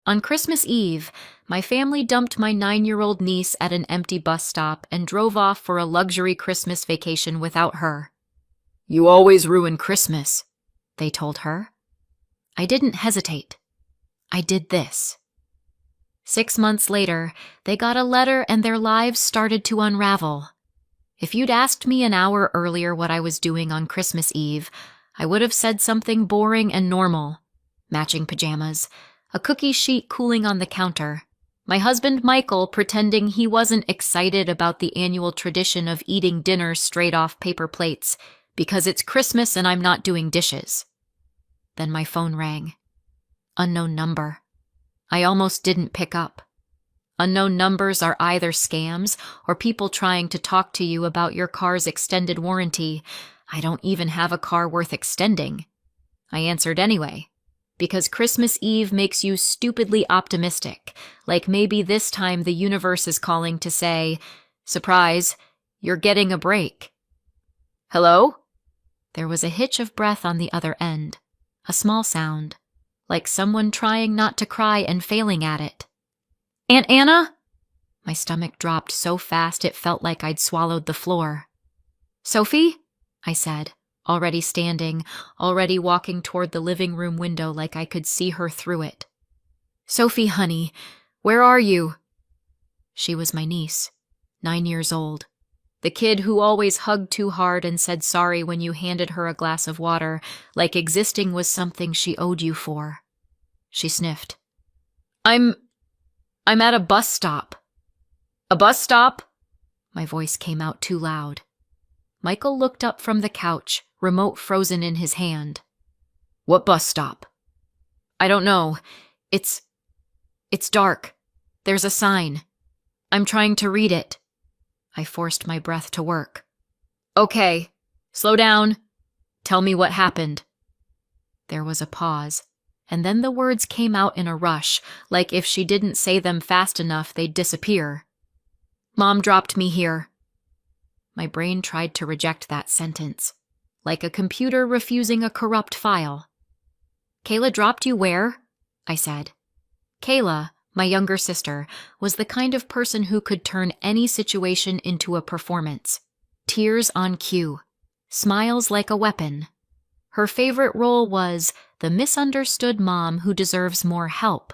On Christmas Eve, my family dumped my 9-year-old niece at an empty bus stop and drove off for a luxury Christmas vacation without her. "You always ruin Christmas," they told her. I didn't hesitate. I did this. 6 months later, they got a letter and their lives started to unravel. If you'd asked me an hour earlier what I was doing on Christmas Eve, I would have said something boring and normal. Matching pajamas, a cookie sheet cooling on the counter, my husband Michael pretending he wasn't excited about the annual tradition of eating dinner straight off paper plates because it's Christmas and I'm not doing dishes. Then my phone rang. Unknown number. I almost didn't pick up. Unknown numbers are either scams or people trying to talk to you about your car's extended warranty. I don't even have a car worth extending. I answered anyway, because Christmas Eve makes you stupidly optimistic, like maybe this time the universe is calling to say, "Surprise, you're getting a break." "Hello?" There was a hitch of breath on the other end, a small sound, like someone trying not to cry and failing at it. "Aunt Anna?" My stomach dropped so fast it felt like I'd swallowed the floor. "Sophie?" I said, already standing, already walking toward the living room window like I could see her through it. "Sophie, honey, where are you?" She was my niece, 9 years old. The kid who always hugged too hard and said sorry when you handed her a glass of water, like existing was something she owed you for. She sniffed. I'm at a bus stop." "A bus stop?" My voice came out too loud. Michael looked up from the couch, remote frozen in his hand. "What bus stop?" "I don't know. It's dark. There's a sign. I'm trying to read it." I forced my breath to work. "Okay, slow down. Tell me what happened." There was a pause, and then the words came out in a rush, like if she didn't say them fast enough, they'd disappear. "Mom dropped me here." My brain tried to reject that sentence, like a computer refusing a corrupt file. "Kayla dropped you where?" I said. Kayla, my younger sister, was the kind of person who could turn any situation into a performance. Tears on cue. Smiles like a weapon. Her favorite role was the misunderstood mom who deserves more help.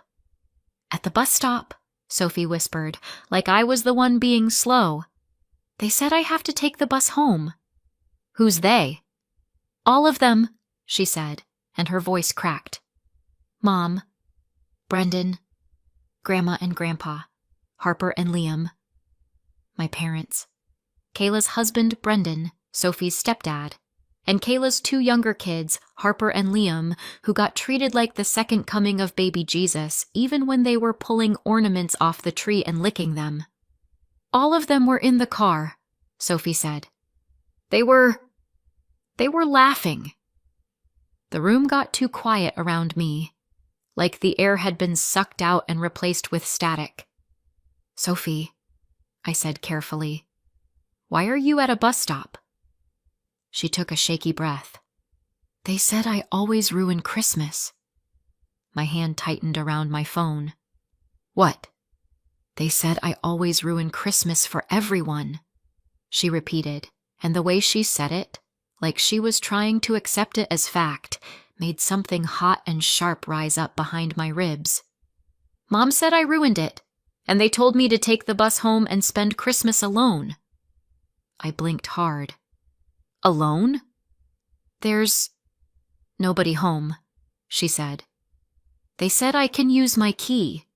"At the bus stop," Sophie whispered, like I was the one being slow. "They said I have to take the bus home." "Who's they?" "All of them," she said, and her voice cracked. "Mom, Brendan, Grandma and Grandpa, Harper and Liam." My parents. Kayla's husband, Brendan, Sophie's stepdad, and Kayla's 2 younger kids, Harper and Liam, who got treated like the second coming of baby Jesus, even when they were pulling ornaments off the tree and licking them. "All of them were in the car," Sophie said. They were laughing." The room got too quiet around me, like the air had been sucked out and replaced with static. "Sophie," I said carefully, "why are you at a bus stop?" She took a shaky breath. "They said I always ruin Christmas." My hand tightened around my phone. "What?" "They said I always ruin Christmas for everyone," she repeated, and the way she said it, like she was trying to accept it as fact, made something hot and sharp rise up behind my ribs. "Mom said I ruined it, and they told me to take the bus home and spend Christmas alone." I blinked hard. "Alone?" "There's nobody home," she said. "They said I can use my key."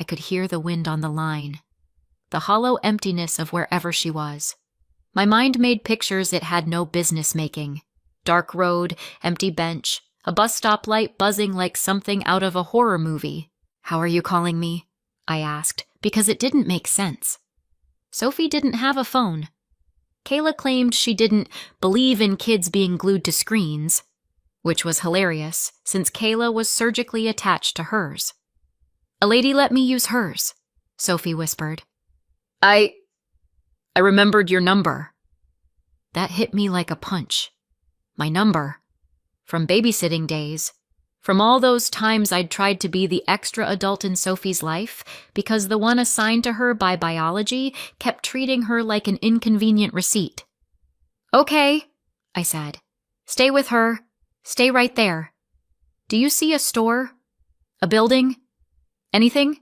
I could hear the wind on the line, the hollow emptiness of wherever she was. My mind made pictures it had no business making. Dark road, empty bench, a bus stop light buzzing like something out of a horror movie. "How are you calling me?" I asked, because it didn't make sense. Sophie didn't have a phone. Kayla claimed she didn't believe in kids being glued to screens, which was hilarious since Kayla was surgically attached to hers. "A lady let me use hers," Sophie whispered. I remembered your number." That hit me like a punch. My number. From babysitting days. From all those times I'd tried to be the extra adult in Sophie's life because the one assigned to her by biology kept treating her like an inconvenient receipt. Okay, I said. Stay with her. Stay right there. Do you see a store? A building? Anything?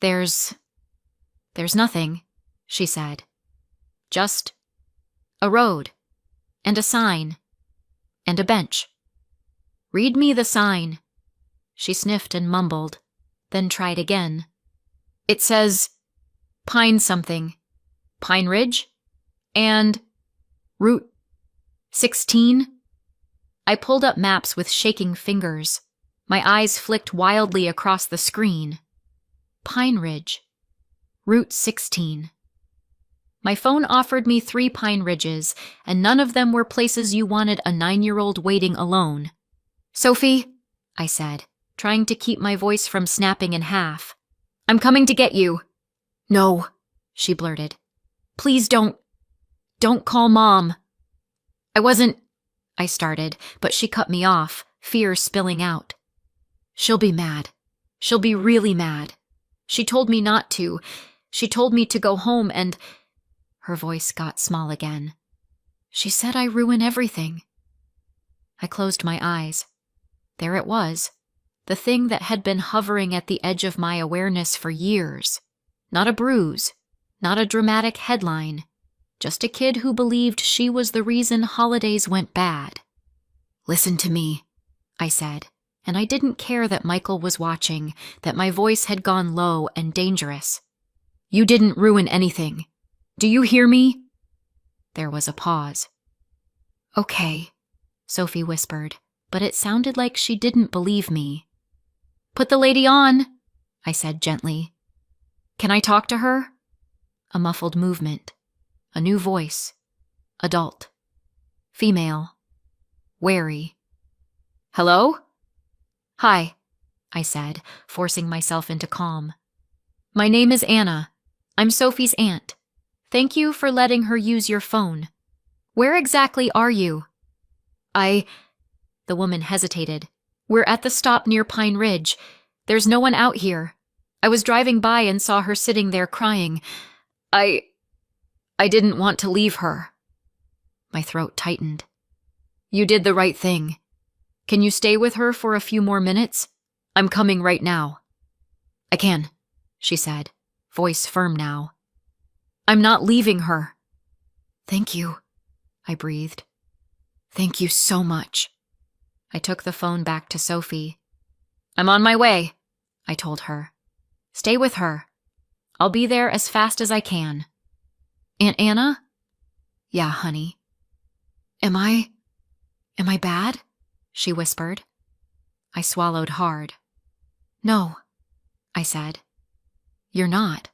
There's nothing, she said. Just a road, and a sign, and a bench. Read me the sign. She sniffed and mumbled, then tried again. It says Pine something, Pine Ridge, and Route 16. I pulled up maps with shaking fingers. My eyes flicked wildly across the screen. Pine Ridge. Route 16. My phone offered me 3 Pine Ridges, and none of them were places you wanted a 9-year-old waiting alone. Sophie, I said, trying to keep my voice from snapping in half. I'm coming to get you. No, she blurted. Please don't call Mom. I started, but she cut me off, fear spilling out. She'll be mad. She'll be really mad. She told me not to. She told me to go home and... Her voice got small again. She said I ruin everything. I closed my eyes. There it was, the thing that had been hovering at the edge of my awareness for years. Not a bruise, not a dramatic headline, just a kid who believed she was the reason holidays went bad. Listen to me, I said, and I didn't care that Michael was watching, that my voice had gone low and dangerous. You didn't ruin anything. Do you hear me? There was a pause. Okay, Sophie whispered, but it sounded like she didn't believe me. Put the lady on, I said gently. Can I talk to her? A muffled movement. A new voice. Adult. Female. Wary. Hello? Hi, I said, forcing myself into calm. My name is Anna. I'm Sophie's aunt. Thank you for letting her use your phone. Where exactly are you? The woman hesitated. We're at the stop near Pine Ridge. There's no one out here. I was driving by and saw her sitting there crying. I didn't want to leave her. My throat tightened. You did the right thing. Can you stay with her for a few more minutes? I'm coming right now. I can, she said, voice firm now. I'm not leaving her. Thank you, I breathed. Thank you so much. I took the phone back to Sophie. I'm on my way, I told her. Stay with her. I'll be there as fast as I can. Aunt Anna? Yeah, honey. Am I bad? She whispered. I swallowed hard. No, I said. You're not.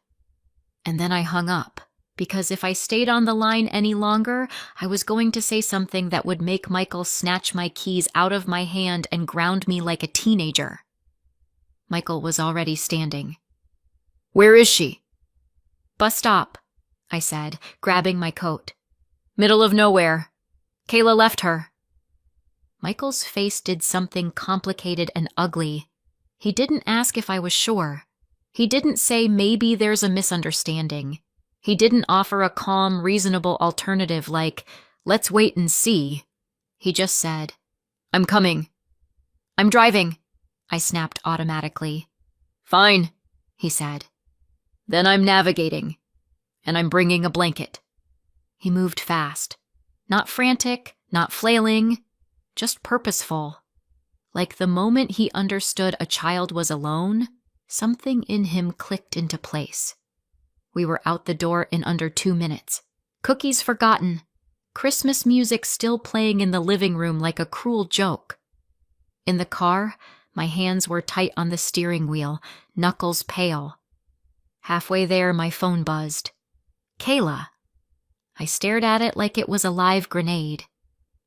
And then I hung up, because if I stayed on the line any longer, I was going to say something that would make Michael snatch my keys out of my hand and ground me like a teenager. Michael was already standing. Where is she? Bus stop, I said, grabbing my coat. Middle of nowhere. Kayla left her. Michael's face did something complicated and ugly. He didn't ask if I was sure. He didn't say maybe there's a misunderstanding. He didn't offer a calm, reasonable alternative like, let's wait and see. He just said, I'm coming. I'm driving, I snapped automatically. Fine, he said. Then I'm navigating, and I'm bringing a blanket. He moved fast. Not frantic, not flailing, just purposeful. Like the moment he understood a child was alone, something in him clicked into place. We were out the door in under 2 minutes. Cookies forgotten. Christmas music still playing in the living room like a cruel joke. In the car, my hands were tight on the steering wheel, knuckles pale. Halfway there, my phone buzzed. Kayla. I stared at it like it was a live grenade.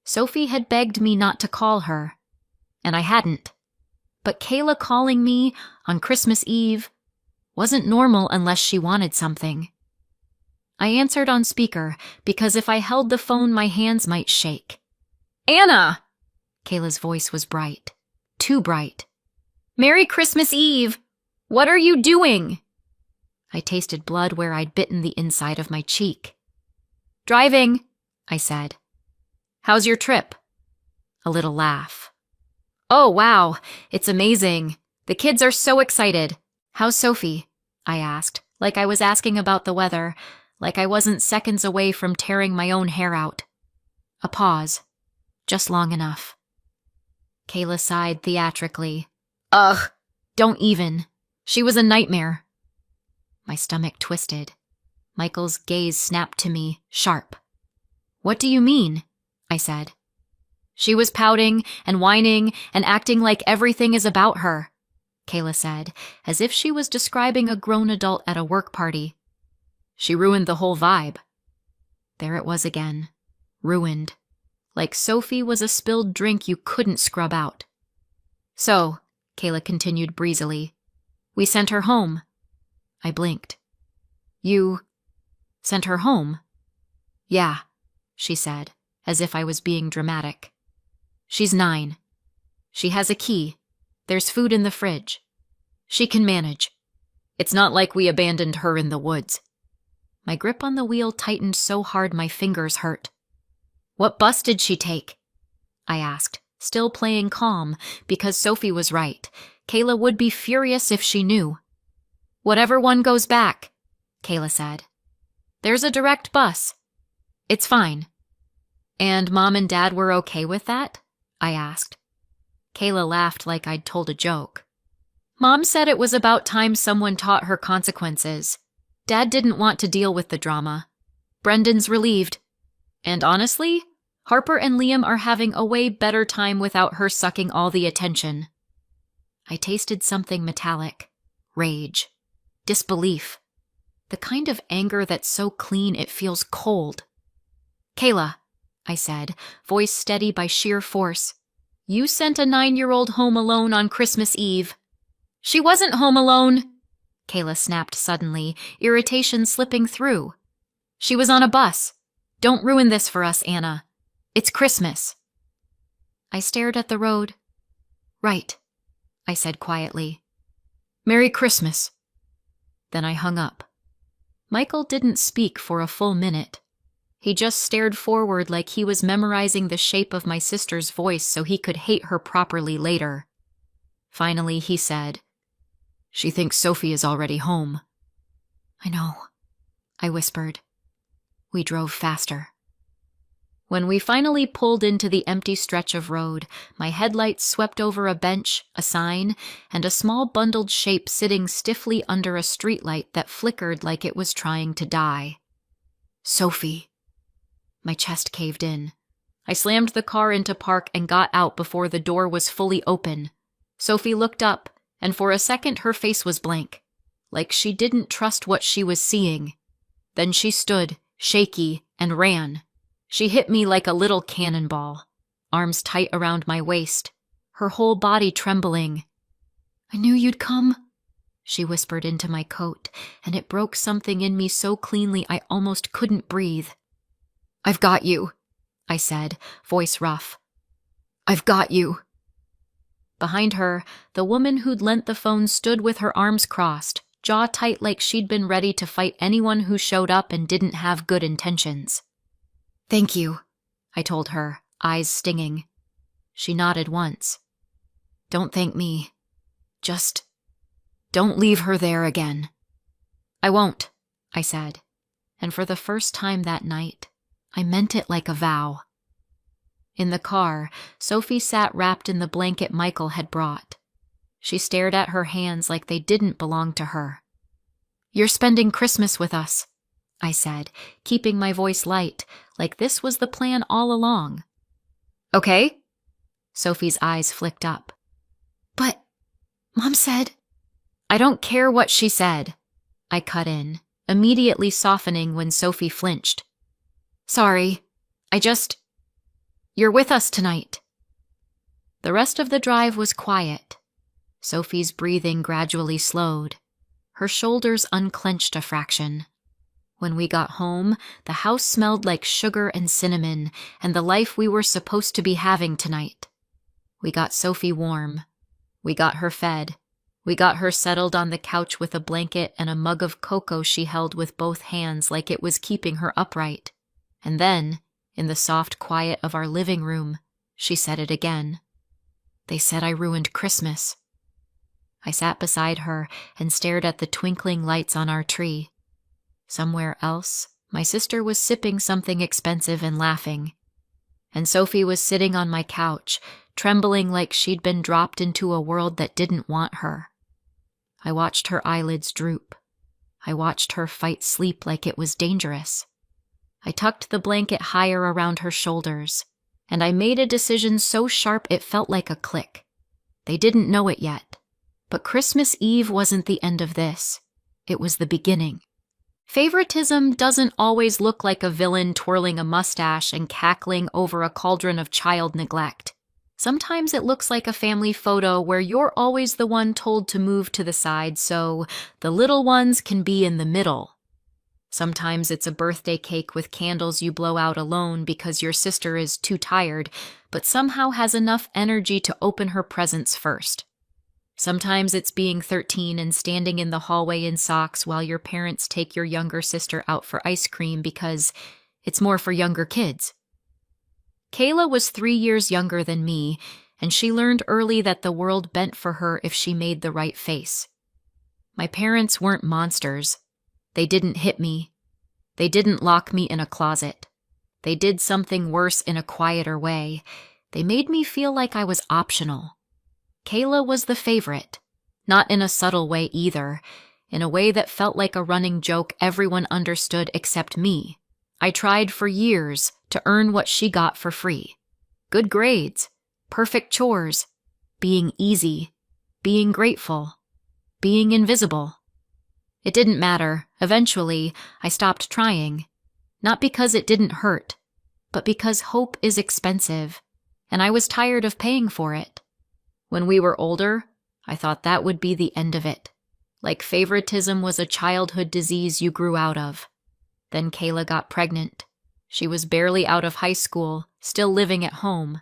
Sophie had begged me not to call her, and I hadn't. But Kayla calling me on Christmas Eve wasn't normal unless she wanted something. I answered on speaker because if I held the phone, my hands might shake. Anna! Kayla's voice was bright. too bright. "Merry Christmas Eve! What are you doing?" I tasted blood where I'd bitten the inside of my cheek. "Driving," I said. "How's your trip?" A little laugh. "Oh, wow, it's amazing. The kids are so excited. How's Sophie?" I asked, like I was asking about the weather, like I wasn't seconds away from tearing my own hair out. A pause, just long enough. Kayla sighed theatrically. "Ugh, don't even. She was a nightmare." My stomach twisted. Michael's gaze snapped to me, sharp. "What do you mean?" I said. "She was pouting and whining and acting like everything is about her," Kayla said, as if she was describing a grown adult at a work party. "She ruined the whole vibe." There it was again. Ruined. Like Sophie was a spilled drink you couldn't scrub out. "So," Kayla continued breezily, "we sent her home." I blinked. "You sent her home?" "Yeah," she said, as if I was being dramatic. "She's 9. She has a key. There's food in the fridge. She can manage. It's not like we abandoned her in the woods." My grip on the wheel tightened so hard my fingers hurt. "What bus did she take?" I asked, still playing calm, because Sophie was right. Kayla would be furious if she knew. "Whatever one goes back," Kayla said. "There's a direct bus. It's fine." "And Mom and Dad were okay with that?" I asked. Kayla laughed like I'd told a joke. "Mom said it was about time someone taught her consequences. Dad didn't want to deal with the drama. Brendan's relieved. And honestly, Harper and Liam are having a way better time without her sucking all the attention." I tasted something metallic. Rage. Disbelief. The kind of anger that's so clean it feels cold. "Kayla," I said, voice steady by sheer force, "you sent a 9-year-old home alone on Christmas Eve." "She wasn't home alone," Kayla snapped suddenly, irritation slipping through. "She was on a bus. Don't ruin this for us, Anna. It's Christmas." I stared at the road. "Right," I said quietly. "Merry Christmas." Then I hung up. Michael didn't speak for a full minute. He just stared forward like he was memorizing the shape of my sister's voice so he could hate her properly later. Finally, he said, "She thinks Sophie is already home." "I know," I whispered. We drove faster. When we finally pulled into the empty stretch of road, my headlights swept over a bench, a sign, and a small bundled shape sitting stiffly under a streetlight that flickered like it was trying to die. "Sophie." My chest caved in. I slammed the car into park and got out before the door was fully open. Sophie looked up, and for a second her face was blank, like she didn't trust what she was seeing. Then she stood, shaky, and ran. She hit me like a little cannonball, arms tight around my waist, her whole body trembling. "I knew you'd come," she whispered into my coat, and it broke something in me so cleanly I almost couldn't breathe. "I've got you," I said, voice rough. "I've got you." Behind her, the woman who'd lent the phone stood with her arms crossed, jaw tight like she'd been ready to fight anyone who showed up and didn't have good intentions. "Thank you," I told her, eyes stinging. She nodded once. "Don't thank me. Just don't leave her there again." "I won't," I said, and for the first time that night, I meant it like a vow. In the car, Sophie sat wrapped in the blanket Michael had brought. She stared at her hands like they didn't belong to her. "You're spending Christmas with us," I said, keeping my voice light, like this was the plan all along. "Okay?" Sophie's eyes flicked up. "But Mom said—" "I don't care what she said," I cut in, immediately softening when Sophie flinched. "Sorry, you're with us tonight." The rest of the drive was quiet. Sophie's breathing gradually slowed. Her shoulders unclenched a fraction. When we got home, the house smelled like sugar and cinnamon and the life we were supposed to be having tonight. We got Sophie warm, We got her fed. We got her settled on the couch with a blanket and a mug of cocoa she held with both hands like it was keeping her upright. And then, in the soft quiet of our living room, she said it again. They said I ruined Christmas. I sat beside her and stared at the twinkling lights on our tree. Somewhere else, my sister was sipping something expensive and laughing. And Sophie was sitting on my couch, trembling like she'd been dropped into a world that didn't want her. I watched her eyelids droop. I watched her fight sleep like it was dangerous. I tucked the blanket higher around her shoulders, and I made a decision so sharp it felt like a click. They didn't know it yet, but Christmas Eve wasn't the end of this. It was the beginning. Favoritism doesn't always look like a villain twirling a mustache and cackling over a cauldron of child neglect. Sometimes it looks like a family photo where you're always the one told to move to the side so the little ones can be in the middle. Sometimes it's a birthday cake with candles you blow out alone because your sister is too tired, but somehow has enough energy to open her presents first. Sometimes it's being 13 and standing in the hallway in socks while your parents take your younger sister out for ice cream because it's more for younger kids. Kayla was 3 years younger than me, and she learned early that the world bent for her if she made the right face. My parents weren't monsters. They didn't hit me. They didn't lock me in a closet. They did something worse in a quieter way. They made me feel like I was optional. Kayla was the favorite, not in a subtle way either, in a way that felt like a running joke everyone understood except me. I tried for years to earn what she got for free. Good grades, perfect chores, being easy, being grateful, being invisible. It didn't matter. Eventually, I stopped trying. Not because it didn't hurt, but because hope is expensive, and I was tired of paying for it. When we were older, I thought that would be the end of it. Like favoritism was a childhood disease you grew out of. Then Kayla got pregnant. She was barely out of high school, still living at home.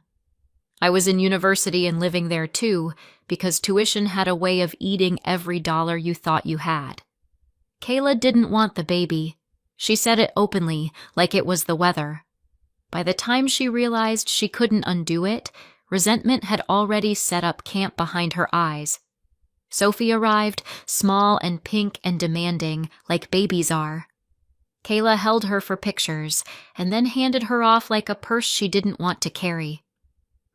I was in university and living there too, because tuition had a way of eating every dollar you thought you had. Kayla didn't want the baby. She said it openly, like it was the weather. By the time she realized she couldn't undo it, resentment had already set up camp behind her eyes. Sophie arrived, small and pink and demanding, like babies are. Kayla held her for pictures, and then handed her off like a purse she didn't want to carry.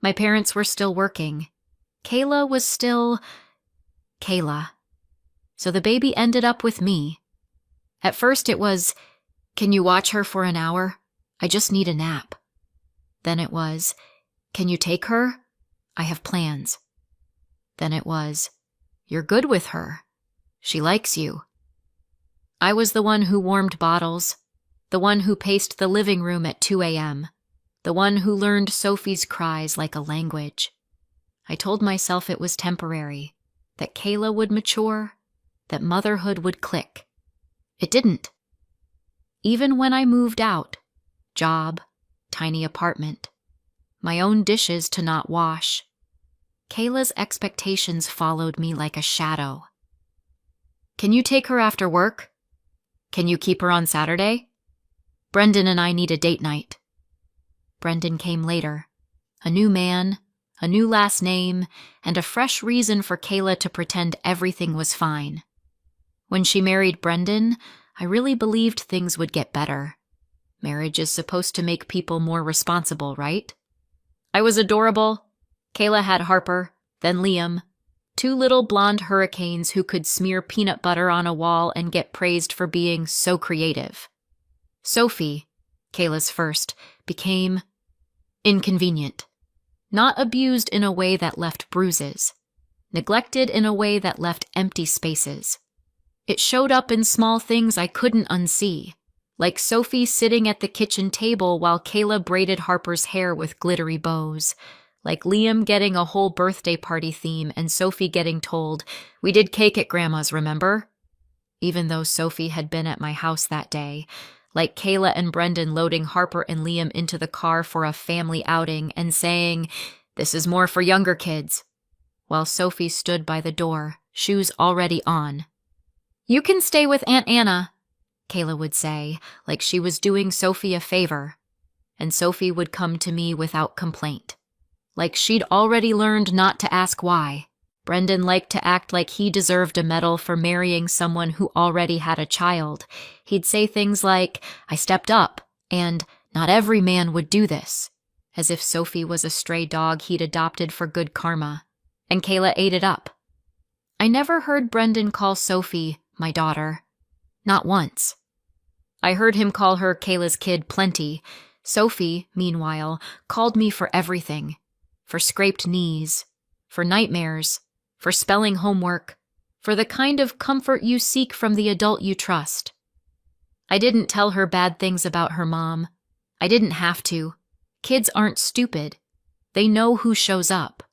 My parents were still working. Kayla was still Kayla. So the baby ended up with me. At first it was, "Can you watch her for an hour? I just need a nap." Then it was, "Can you take her? I have plans." Then it was, "You're good with her. She likes you." I was the one who warmed bottles, the one who paced the living room at 2 a.m., the one who learned Sophie's cries like a language. I told myself it was temporary, that Kayla would mature, that motherhood would click. It didn't. Even when I moved out, job, tiny apartment, my own dishes to not wash, Kayla's expectations followed me like a shadow. "Can you take her after work? Can you keep her on Saturday? Brendan and I need a date night." Brendan came later. A new man, a new last name, and a fresh reason for Kayla to pretend everything was fine. When she married Brendan, I really believed things would get better. Marriage is supposed to make people more responsible, right? I was adorable. Kayla had Harper, then Liam, 2 little blonde hurricanes who could smear peanut butter on a wall and get praised for being so creative. Sophie, Kayla's first, became inconvenient. Not abused in a way that left bruises. Neglected in a way that left empty spaces. It showed up in small things I couldn't unsee, like Sophie sitting at the kitchen table while Kayla braided Harper's hair with glittery bows, like Liam getting a whole birthday party theme and Sophie getting told, "We did cake at Grandma's, remember?" Even though Sophie had been at my house that day, like Kayla and Brendan loading Harper and Liam into the car for a family outing and saying, "This is more for younger kids." while Sophie stood by the door, shoes already on. "You can stay with Aunt Anna," Kayla would say, like she was doing Sophie a favor. And Sophie would come to me without complaint, like she'd already learned not to ask why. Brendan liked to act like he deserved a medal for marrying someone who already had a child. He'd say things like, "I stepped up," and "not every man would do this," as if Sophie was a stray dog he'd adopted for good karma. And Kayla ate it up. I never heard Brendan call Sophie my daughter. Not once. I heard him call her Kayla's kid plenty. Sophie, meanwhile, called me for everything. For scraped knees, for nightmares, for spelling homework, for the kind of comfort you seek from the adult you trust. I didn't tell her bad things about her mom. I didn't have to. Kids aren't stupid. They know who shows up.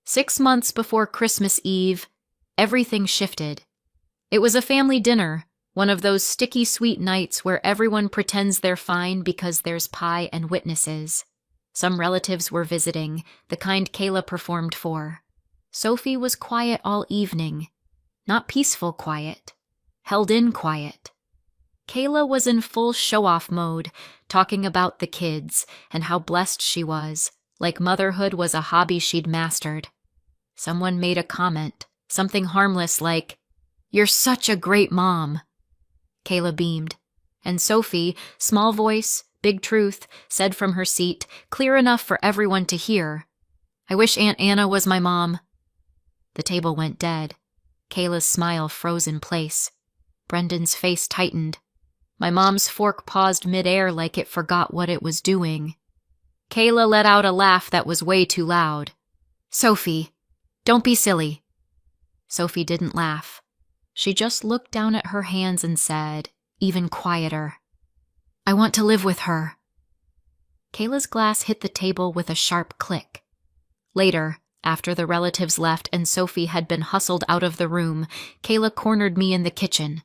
6 months before Christmas Eve, everything shifted. It was a family dinner, one of those sticky sweet nights where everyone pretends they're fine because there's pie and witnesses. Some relatives were visiting, the kind Kayla performed for. Sophie was quiet all evening. Not peaceful quiet. Held-in quiet. Kayla was in full show-off mode, talking about the kids and how blessed she was, like motherhood was a hobby she'd mastered. Someone made a comment, something harmless like, "You're such a great mom." Kayla beamed, and Sophie, small voice, big truth, said from her seat, clear enough for everyone to hear, "I wish Aunt Anna was my mom." The table went dead. Kayla's smile froze in place. Brendan's face tightened. My mom's fork paused midair like it forgot what it was doing. Kayla let out a laugh that was way too loud. "Sophie, don't be silly." Sophie didn't laugh. She just looked down at her hands and said, even quieter, "I want to live with her." Kayla's glass hit the table with a sharp click. Later, after the relatives left and Sophie had been hustled out of the room, Kayla cornered me in the kitchen.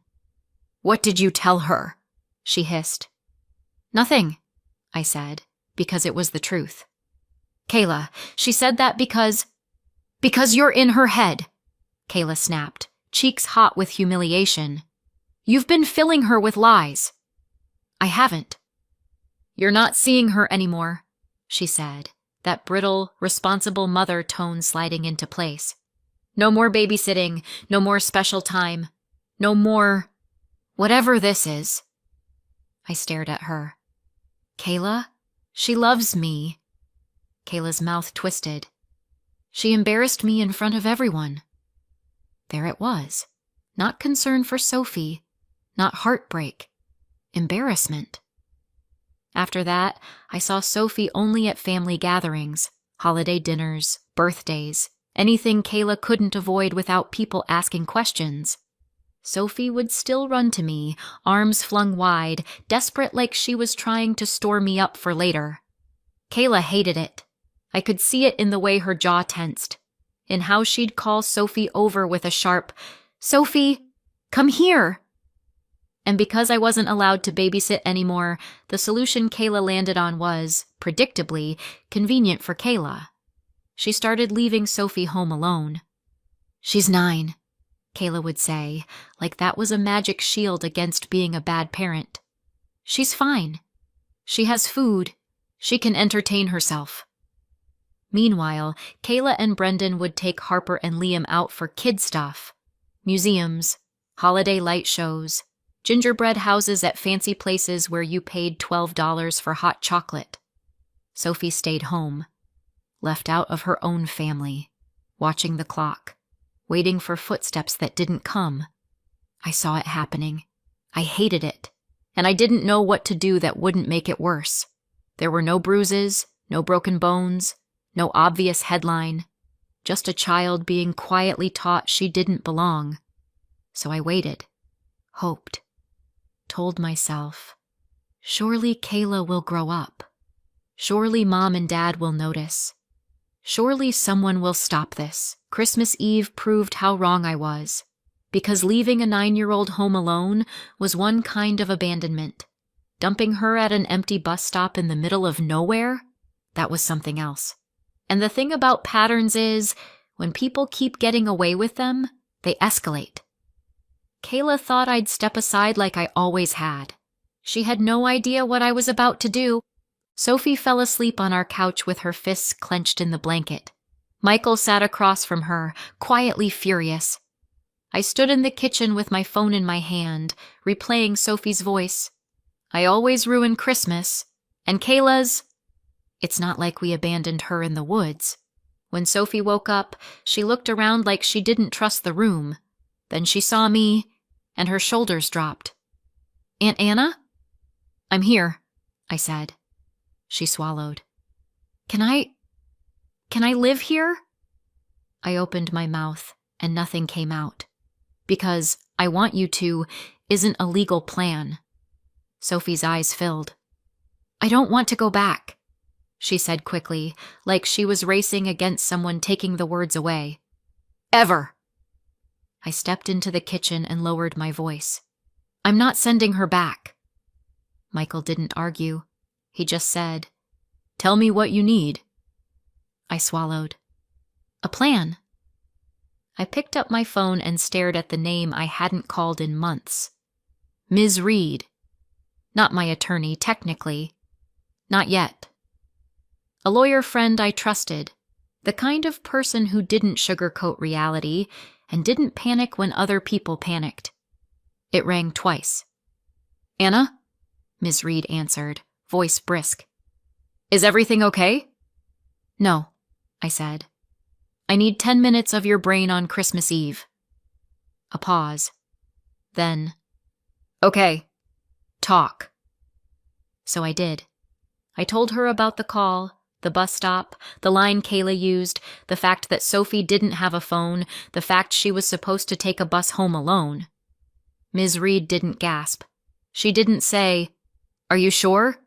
"What did you tell her?" she hissed. "Nothing," I said, because it was the truth. "Kayla, she said that because you're in her head," Kayla snapped, cheeks hot with humiliation. "You've been filling her with lies." "I haven't." "You're not seeing her anymore," she said, that brittle, responsible mother tone sliding into place. "No more babysitting, no more special time, no more whatever this is." I stared at her. "Kayla, she loves me." Kayla's mouth twisted. "She embarrassed me in front of everyone." There it was. Not concern for Sophie, not heartbreak, embarrassment. After that, I saw Sophie only at family gatherings, holiday dinners, birthdays, anything Kayla couldn't avoid without people asking questions. Sophie would still run to me, arms flung wide, desperate like she was trying to store me up for later. Kayla hated it. I could see it in the way her jaw tensed, in how she'd call Sophie over with a sharp, "Sophie, come here!" And because I wasn't allowed to babysit anymore, the solution Kayla landed on was, predictably, convenient for Kayla. She started leaving Sophie home alone. "She's 9, Kayla would say, like that was a magic shield against being a bad parent. "She's fine. She has food. She can entertain herself." Meanwhile, Kayla and Brendan would take Harper and Liam out for kid stuff. Museums, holiday light shows, gingerbread houses at fancy places where you paid $12 for hot chocolate. Sophie stayed home, left out of her own family, watching the clock, waiting for footsteps that didn't come. I saw it happening. I hated it, and I didn't know what to do that wouldn't make it worse. There were no bruises, no broken bones, no obvious headline, just a child being quietly taught she didn't belong. So I waited, hoped, told myself, surely Kayla will grow up. Surely Mom and Dad will notice. Surely someone will stop this. Christmas Eve proved how wrong I was, because leaving a 9-year-old home alone was one kind of abandonment. Dumping her at an empty bus stop in the middle of nowhere, that was something else. And the thing about patterns is, When people keep getting away with them, they escalate. Kayla thought I'd step aside like I always had. She had no idea what I was about to do. Sophie fell asleep on our couch with her fists clenched in the blanket. Michael sat across from her, quietly furious. I stood in the kitchen with my phone in my hand, replaying Sophie's voice. I always ruin Christmas. And Kayla's... It's not like we abandoned her in the woods. When Sophie woke up, she looked around like she didn't trust the room. Then she saw me, and her shoulders dropped. "Aunt Anna?" "I'm here," I said. She swallowed. Can I live here?" I opened my mouth, and nothing came out. Because "I want you to" isn't a legal plan. Sophie's eyes filled. "I don't want to go back," she said quickly, like she was racing against someone taking the words away. "Ever." I stepped into the kitchen and lowered my voice. "I'm not sending her back." Michael didn't argue. He just said, "Tell me what you need." I swallowed. "A plan." I picked up my phone and stared at the name I hadn't called in months. Ms. Reed. Not my attorney, technically. Not yet. A lawyer friend I trusted, the kind of person who didn't sugarcoat reality and didn't panic when other people panicked. It rang twice. "Anna?" Ms. Reed answered, voice brisk. "Is everything okay?" "No," I said. "I need 10 minutes of your brain on Christmas Eve." A pause. Then, "Okay, talk." So I did. I told her about the call, the bus stop, the line Kayla used, the fact that Sophie didn't have a phone, the fact she was supposed to take a bus home alone. Ms. Reed didn't gasp. She didn't say, "Are you sure?"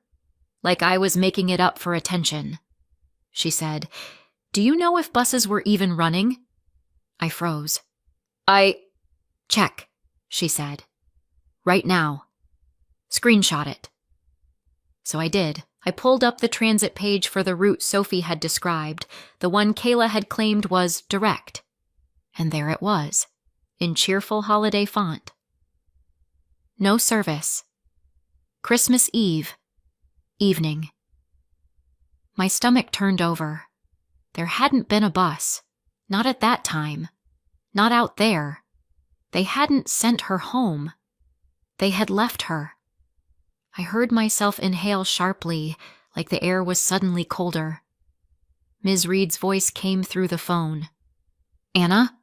like I was making it up for attention. She said, "Do you know if buses were even running?" I froze. Check," she said. "Right now. Screenshot it." So I did. I pulled up the transit page for the route Sophie had described, the one Kayla had claimed was direct. And there it was, in cheerful holiday font. No service. Christmas Eve. Evening. My stomach turned over. There hadn't been a bus. Not at that time. Not out there. They hadn't sent her home. They had left her. I heard myself inhale sharply, like the air was suddenly colder. Ms. Reed's voice came through the phone. "Anna?"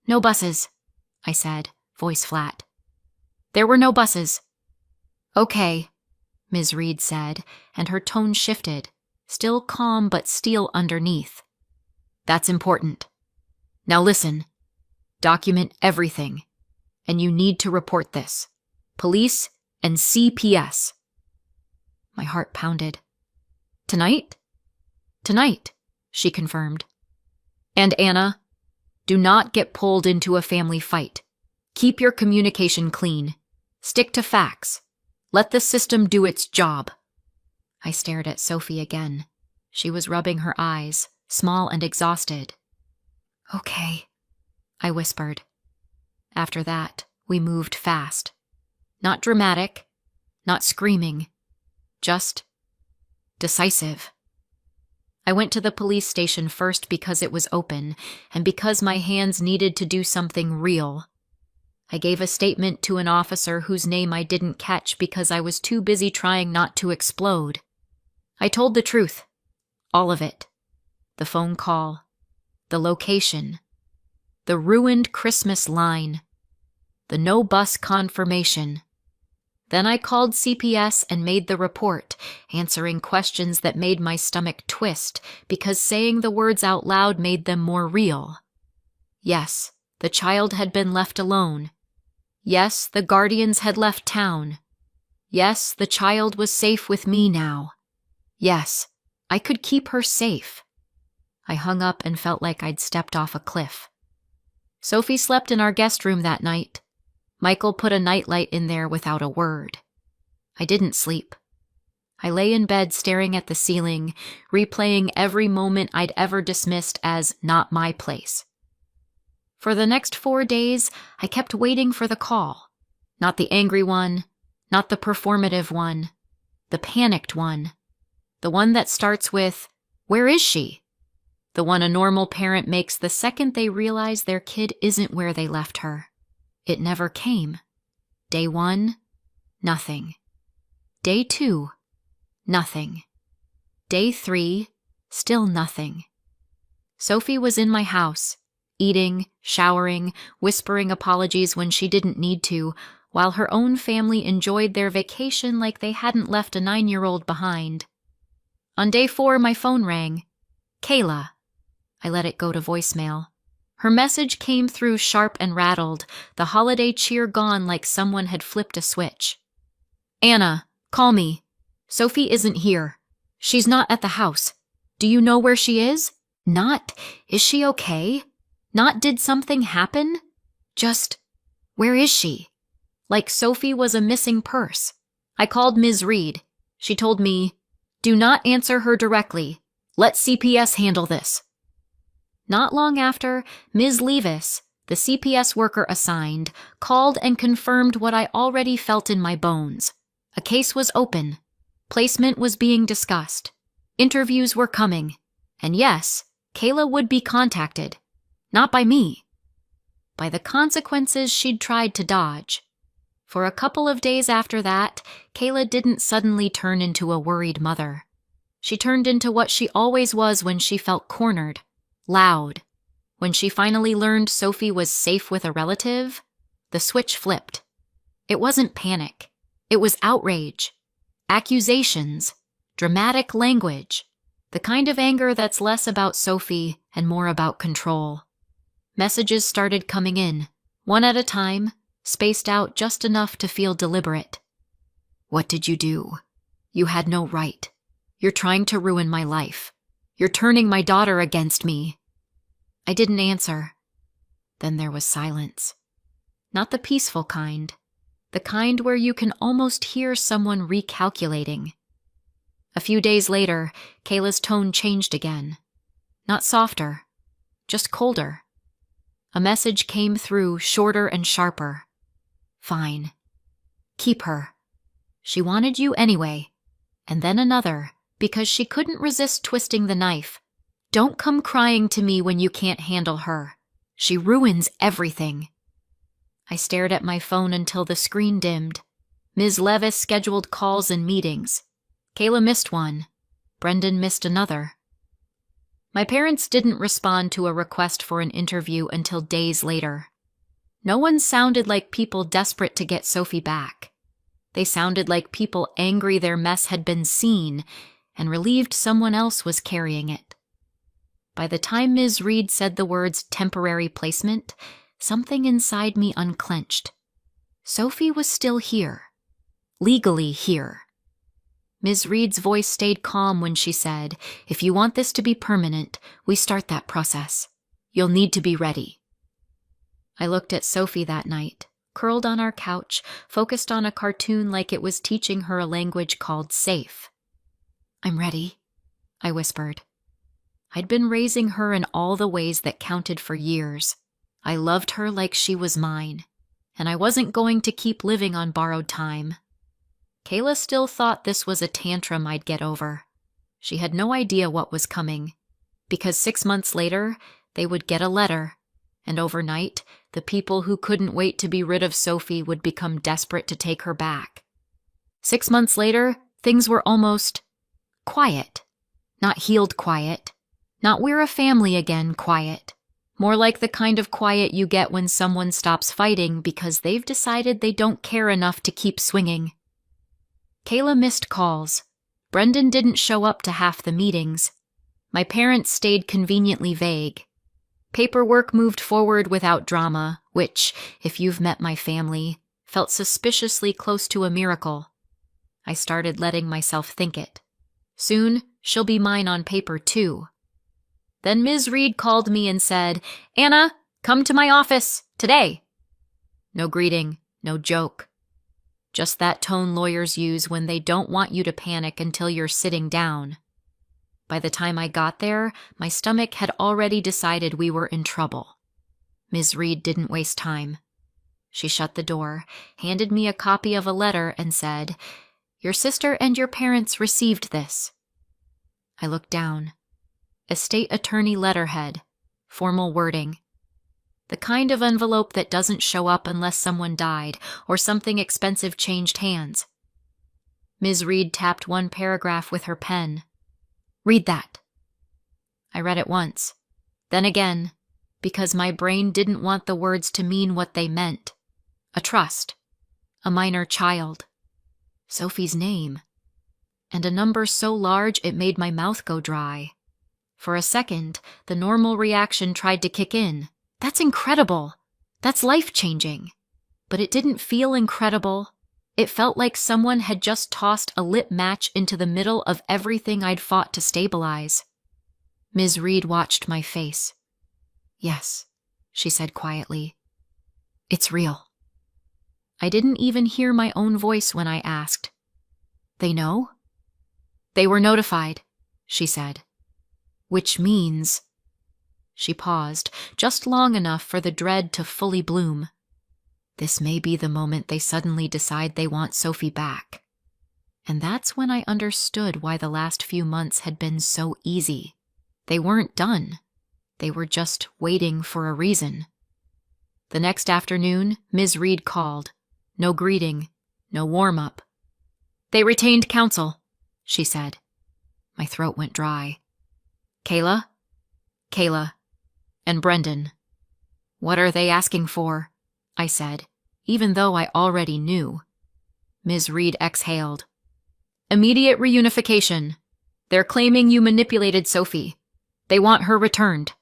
"No buses," I said, voice flat. "There were no buses." "Okay," Ms. Reed said, and her tone shifted, still calm but steel underneath. "That's important. Now listen. Document everything. And you need to report this. Police and CPS." My heart pounded. "Tonight?" "Tonight," she confirmed. "And Anna, do not get pulled into a family fight. Keep your communication clean. Stick to facts. Let the system do its job." I stared at Sophie again. She was rubbing her eyes, small and exhausted. "Okay," I whispered. After that, we moved fast. Not dramatic, not screaming, just decisive. I went to the police station first because it was open, and because my hands needed to do something real. I gave a statement to an officer whose name I didn't catch because I was too busy trying not to explode. I told the truth. All of it. The phone call. The location. The ruined Christmas line. The no bus confirmation. Then I called CPS and made the report, answering questions that made my stomach twist because saying the words out loud made them more real. Yes, the child had been left alone. Yes, the guardians had left town. Yes, the child was safe with me now. Yes, I could keep her safe. I hung up and felt like I'd stepped off a cliff. Sophie slept in our guest room that night. Michael put a nightlight in there without a word. I didn't sleep. I lay in bed staring at the ceiling, replaying every moment I'd ever dismissed as not my place. For the next 4 days, I kept waiting for the call. Not the angry one, not the performative one, the panicked one. The one that starts with, "Where is she?" The one a normal parent makes the second they realize their kid isn't where they left her. It never came. Day 1, nothing. Day 2, nothing. Day 3, still nothing. Sophie was in my house, eating, showering, whispering apologies when she didn't need to, while her own family enjoyed their vacation like they hadn't left a 9-year-old behind. On day 4, my phone rang. Kayla. I let it go to voicemail. Her message came through sharp and rattled, the holiday cheer gone like someone had flipped a switch. Anna, call me. Sophie isn't here. She's not at the house. Do you know where she is? Not, is she okay? Not, did something happen? Just, where is she? Like Sophie was a missing purse. I called Ms. Reed. She told me, do not answer her directly. Let CPS handle this. Not long after, Ms. Levis, the CPS worker assigned, called and confirmed what I already felt in my bones. A case was open. Placement was being discussed. Interviews were coming. And yes, Kayla would be contacted. Not by me. By the consequences she'd tried to dodge. For a couple of days after that, Kayla didn't suddenly turn into a worried mother. She turned into what she always was when she felt cornered. Loud. When she finally learned Sophie was safe with a relative, the switch flipped. It wasn't panic. It was outrage. Accusations. Dramatic language. The kind of anger that's less about Sophie and more about control. Messages started coming in, one at a time, spaced out just enough to feel deliberate. What did you do? You had no right. You're trying to ruin my life. You're turning my daughter against me. I didn't answer. Then there was silence. Not the peaceful kind. The kind where you can almost hear someone recalculating. A few days later, Kayla's tone changed again. Not softer, just colder. A message came through, shorter and sharper. Fine. Keep her. She wanted you anyway. And then another, because she couldn't resist twisting the knife. Don't come crying to me when you can't handle her. She ruins everything. I stared at my phone until the screen dimmed. Ms. Levis scheduled calls and meetings. Kayla missed one. Brendan missed another. My parents didn't respond to a request for an interview until days later. No one sounded like people desperate to get Sophie back. They sounded like people angry their mess had been seen and relieved someone else was carrying it. By the time Ms. Reed said the words temporary placement, something inside me unclenched. Sophie was still here. Legally here. Ms. Reed's voice stayed calm when she said, if you want this to be permanent, we start that process. You'll need to be ready. I looked at Sophie that night, curled on our couch, focused on a cartoon like it was teaching her a language called safe. I'm ready, I whispered. I'd been raising her in all the ways that counted for years. I loved her like she was mine, and I wasn't going to keep living on borrowed time. Kayla still thought this was a tantrum I'd get over. She had no idea what was coming, because 6 months later, they would get a letter, and overnight, the people who couldn't wait to be rid of Sophie would become desperate to take her back. 6 months later, things were almost quiet. Not healed quiet. Not we're a family again quiet. More like the kind of quiet you get when someone stops fighting because they've decided they don't care enough to keep swinging. Kayla missed calls. Brendan didn't show up to half the meetings. My parents stayed conveniently vague. Paperwork moved forward without drama, which, if you've met my family, felt suspiciously close to a miracle. I started letting myself think it. Soon, she'll be mine on paper too. Then Ms. Reed called me and said, Anna, come to my office, today. No greeting, no joke. Just that tone lawyers use when they don't want you to panic until you're sitting down. By the time I got there, my stomach had already decided we were in trouble. Ms. Reed didn't waste time. She shut the door, handed me a copy of a letter, and said, "Your sister and your parents received this." I looked down. Estate attorney letterhead, formal wording. The kind of envelope that doesn't show up unless someone died or something expensive changed hands. Ms. Reed tapped one paragraph with her pen. "Read that." I read it once, then again, because my brain didn't want the words to mean what they meant. A trust, a minor child, Sophie's name, and a number so large it made my mouth go dry. For a second, the normal reaction tried to kick in. That's incredible. That's life-changing. But it didn't feel incredible. It felt like someone had just tossed a lit match into the middle of everything I'd fought to stabilize. Ms. Reed watched my face. "Yes," she said quietly. "It's real." I didn't even hear my own voice when I asked, "They know?" "They were notified," she said. "Which means—" She paused, just long enough for the dread to fully bloom. "This may be the moment they suddenly decide they want Sophie back." And that's when I understood why the last few months had been so easy. They weren't done. They were just waiting for a reason. The next afternoon, Ms. Reed called. No greeting, no warm-up. "They retained counsel," she said. My throat went dry. "Kayla? Kayla. And Brendan." "What are they asking for?" I said, even though I already knew. Ms. Reed exhaled. "Immediate reunification. They're claiming you manipulated Sophie. They want her returned."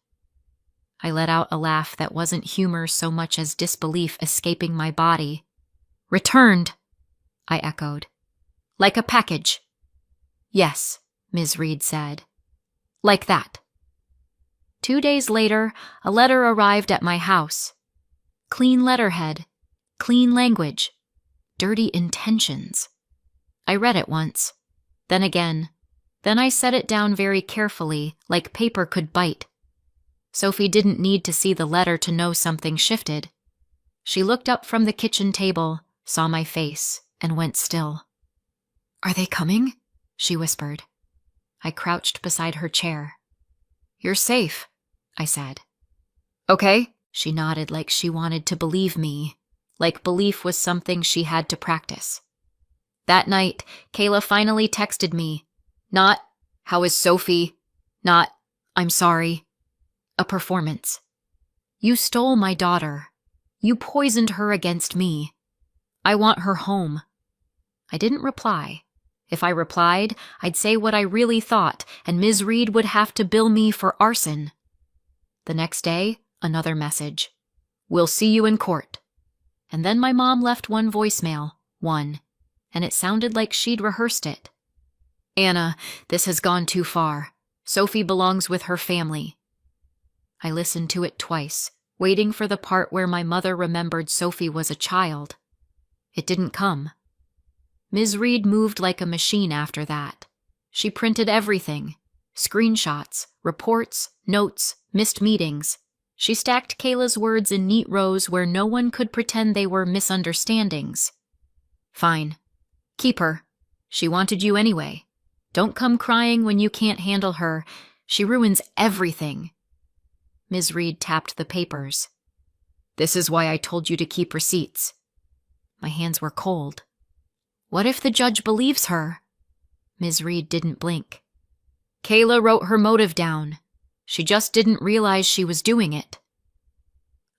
I let out a laugh that wasn't humor so much as disbelief escaping my body. "Returned," I echoed. "Like a package." "Yes," Ms. Reed said. "Like that." 2 days later, a letter arrived at my house. Clean letterhead, clean language, dirty intentions. I read it once, then again. Then I set it down very carefully, like paper could bite. Sophie didn't need to see the letter to know something shifted. She looked up from the kitchen table, saw my face, and went still. "Are they coming?" she whispered. I crouched beside her chair. "You're safe," I said. "Okay," she nodded like she wanted to believe me, like belief was something she had to practice. That night, Kayla finally texted me. Not, "How is Sophie?" Not, "I'm sorry." A performance. "You stole my daughter. You poisoned her against me. I want her home." I didn't reply. If I replied, I'd say what I really thought, and Ms. Reed would have to bill me for arson. The next day, another message. "We'll see you in court." And then my mom left one voicemail, and it sounded like she'd rehearsed it. "Anna, this has gone too far. Sophie belongs with her family." I listened to it twice, waiting for the part where my mother remembered Sophie was a child. It didn't come. Ms. Reed moved like a machine after that. She printed everything. Screenshots, reports, notes, missed meetings. She stacked Kayla's words in neat rows where no one could pretend they were misunderstandings. "Fine. Keep her. She wanted you anyway. Don't come crying when you can't handle her. She ruins everything." Ms. Reed tapped the papers. "This is why I told you to keep receipts." My hands were cold. What if the judge believes her? Ms. Reed didn't blink. Kayla wrote her motive down. She just didn't realize she was doing it.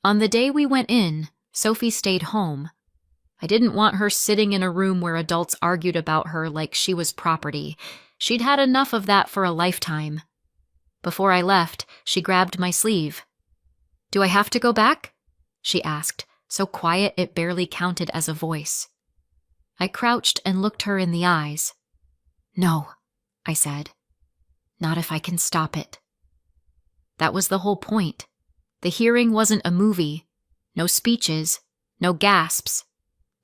On the day we went in, Sophie stayed home. I didn't want her sitting in a room where adults argued about her like she was property. She'd had enough of that for a lifetime. Before I left, she grabbed my sleeve. "Do I have to go back?" she asked, so quiet it barely counted as a voice. I crouched and looked her in the eyes. "No," I said. "Not if I can stop it." That was the whole point. The hearing wasn't a movie. No speeches, no gasps.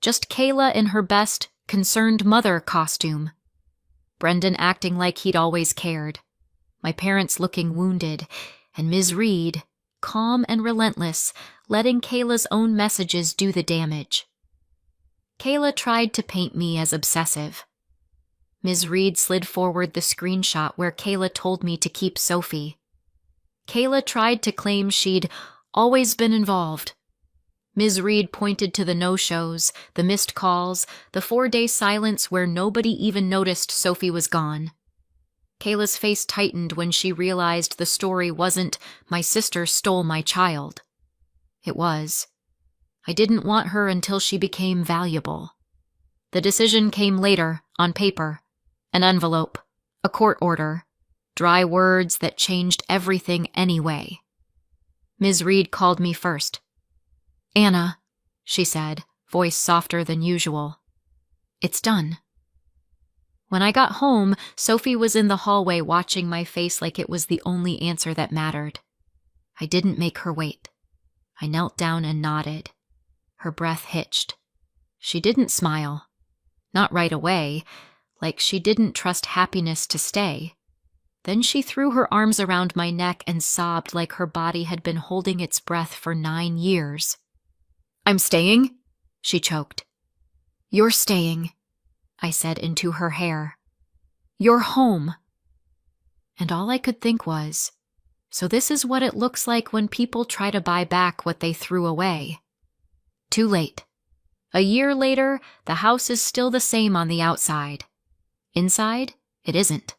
Just Kayla in her best concerned mother costume. Brendan acting like he'd always cared. My parents looking wounded, and Ms. Reed, calm and relentless, letting Kayla's own messages do the damage. Kayla tried to paint me as obsessive. Ms. Reed slid forward the screenshot where Kayla told me to keep Sophie. Kayla tried to claim she'd always been involved. Ms. Reed pointed to the no-shows, the missed calls, the 4-day silence where nobody even noticed Sophie was gone. Kayla's face tightened when she realized the story wasn't "my sister stole my child." It was, "I didn't want her until she became valuable." The decision came later, on paper. An envelope, a court order, dry words that changed everything anyway. Ms. Reed called me first. "Anna," she said, voice softer than usual. "It's done." When I got home, Sophie was in the hallway watching my face like it was the only answer that mattered. I didn't make her wait. I knelt down and nodded. Her breath hitched. She didn't smile. Not right away, like she didn't trust happiness to stay. Then she threw her arms around my neck and sobbed like her body had been holding its breath for 9 years. "I'm staying," she choked. "You're staying," I said into her hair. "You're home." And all I could think was, so this is what it looks like when people try to buy back what they threw away. Too late. A year later, the house is still the same on the outside. Inside, it isn't.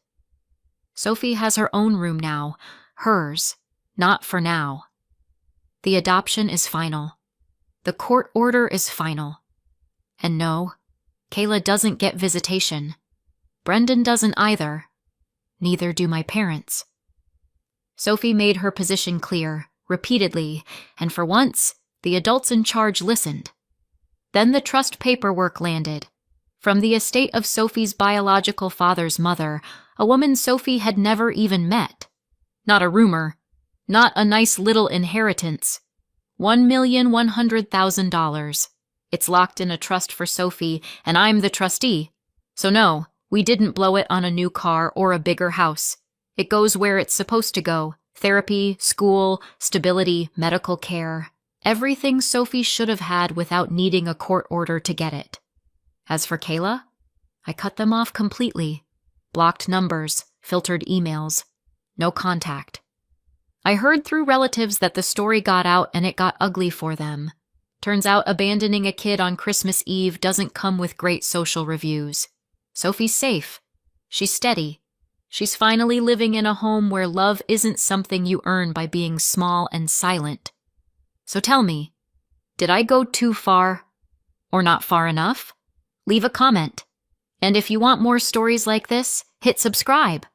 Sophie has her own room now, hers, not for now. The adoption is final. The court order is final. And no, Kayla doesn't get visitation. Brendan doesn't either. Neither do my parents. Sophie made her position clear, repeatedly, and for once, the adults in charge listened. Then the trust paperwork landed. From the estate of Sophie's biological father's mother, a woman Sophie had never even met. Not a rumor. Not a nice little inheritance. $1,100,000. It's locked in a trust for Sophie, and I'm the trustee. So no, we didn't blow it on a new car or a bigger house. It goes where it's supposed to go. Therapy, school, stability, medical care. Everything Sophie should have had without needing a court order to get it. As for Kayla, I cut them off completely. Blocked numbers, filtered emails. No contact. I heard through relatives that the story got out and it got ugly for them. Turns out abandoning a kid on Christmas Eve doesn't come with great social reviews. Sophie's safe. She's steady. She's finally living in a home where love isn't something you earn by being small and silent. So tell me, did I go too far? Or not far enough? Leave a comment. And if you want more stories like this, hit subscribe.